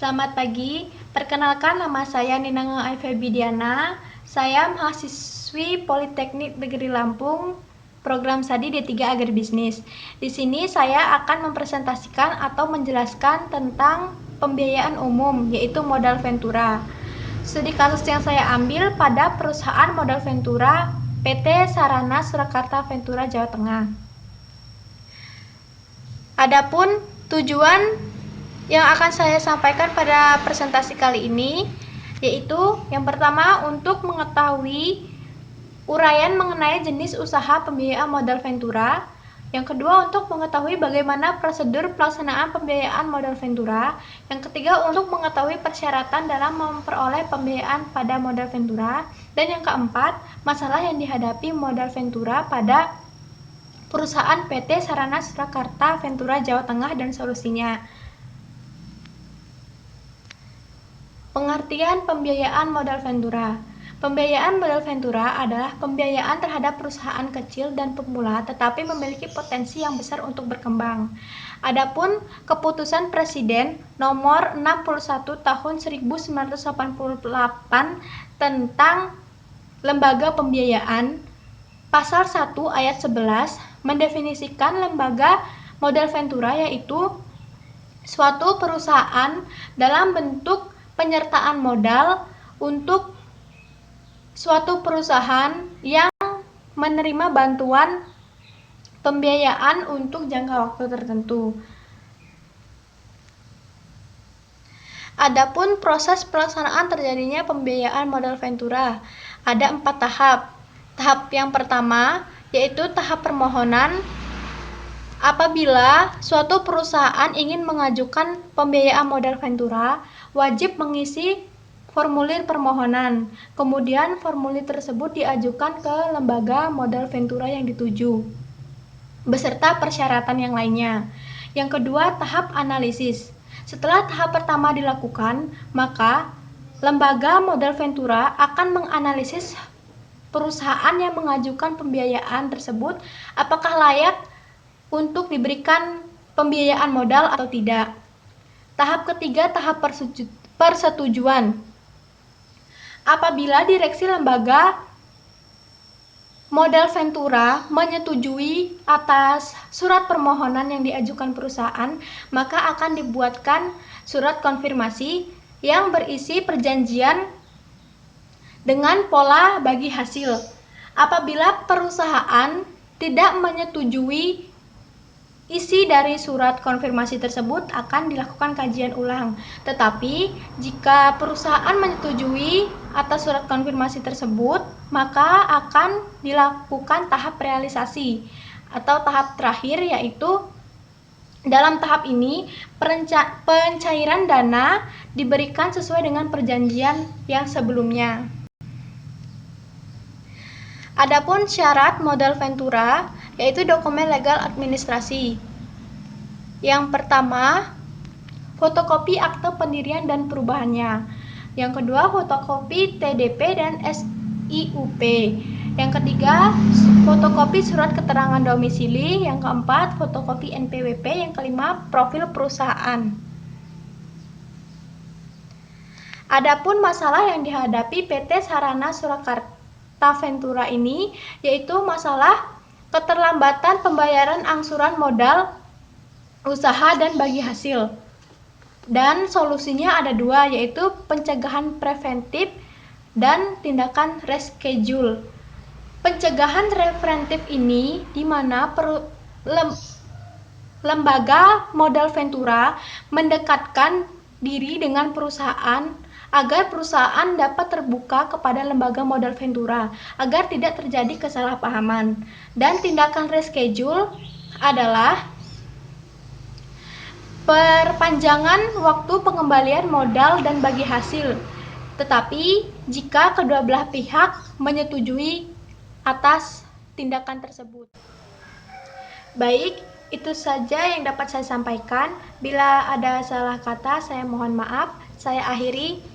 Selamat pagi, perkenalkan nama saya Ninang Febidiana. Saya mahasiswi Politeknik Negeri Lampung, program Studi D3 Agribisnis. Di sini saya akan mempresentasikan atau menjelaskan tentang pembiayaan umum, yaitu modal ventura. Studi kasus yang saya ambil pada perusahaan modal ventura PT Sarana Surakarta Ventura Jawa Tengah. Adapun tujuan yang akan saya sampaikan pada presentasi kali ini yaitu yang pertama untuk mengetahui uraian mengenai jenis usaha pembiayaan modal ventura, yang kedua untuk mengetahui bagaimana prosedur pelaksanaan pembiayaan modal ventura, yang ketiga untuk mengetahui persyaratan dalam memperoleh pembiayaan pada modal ventura, dan yang keempat masalah yang dihadapi modal ventura pada perusahaan PT Sarana Surakarta Ventura Jawa Tengah dan solusinya. Pengertian pembiayaan modal ventura. Pembiayaan modal ventura adalah pembiayaan terhadap perusahaan kecil dan pemula tetapi memiliki potensi yang besar untuk berkembang. Adapun keputusan Presiden nomor 61 tahun 1988 tentang lembaga pembiayaan, pasal 1 ayat 11 mendefinisikan lembaga modal ventura yaitu suatu perusahaan dalam bentuk penyertaan modal untuk suatu perusahaan yang menerima bantuan pembiayaan untuk jangka waktu tertentu. Adapun proses pelaksanaan terjadinya pembiayaan modal ventura, ada 4 tahap. Tahap yang pertama yaitu tahap permohonan. Apabila suatu perusahaan ingin mengajukan pembiayaan modal ventura, wajib mengisi formulir permohonan. Kemudian formulir tersebut diajukan ke lembaga modal ventura yang dituju, beserta persyaratan yang lainnya. Yang kedua, tahap analisis. Setelah tahap pertama dilakukan, maka lembaga modal ventura akan menganalisis perusahaan yang mengajukan pembiayaan tersebut apakah layak untuk diberikan pembiayaan modal atau tidak. Tahap ketiga, tahap persetujuan. Apabila direksi lembaga modal ventura menyetujui atas surat permohonan yang diajukan perusahaan, maka akan dibuatkan surat konfirmasi yang berisi perjanjian dengan pola bagi hasil. Apabila perusahaan tidak menyetujui isi dari surat konfirmasi tersebut, akan dilakukan kajian ulang. Tetapi jika perusahaan menyetujui atas surat konfirmasi tersebut, maka akan dilakukan tahap realisasi atau tahap terakhir, yaitu dalam tahap ini pencairan dana diberikan sesuai dengan perjanjian yang sebelumnya. Adapun syarat modal ventura yaitu dokumen legal administrasi. Yang pertama, fotokopi akte pendirian dan perubahannya. Yang kedua, fotokopi TDP dan SIUP. Yang ketiga, fotokopi surat keterangan domisili. Yang keempat, fotokopi NPWP. Yang kelima, profil perusahaan. Adapun masalah yang dihadapi PT Sarana Surakarta Ventura ini yaitu masalah keterlambatan pembayaran angsuran modal usaha dan bagi hasil. Dan solusinya ada dua, yaitu pencegahan preventif dan tindakan reschedule. Pencegahan preventif ini di mana lembaga modal ventura mendekatkan diri dengan perusahaan agar perusahaan dapat terbuka kepada lembaga modal ventura agar tidak terjadi kesalahpahaman. Dan tindakan reschedule adalah perpanjangan waktu pengembalian modal dan bagi hasil, tetapi jika kedua belah pihak menyetujui atas tindakan tersebut. Baik, itu saja yang dapat saya sampaikan. Bila ada salah kata, saya mohon maaf. Saya akhiri.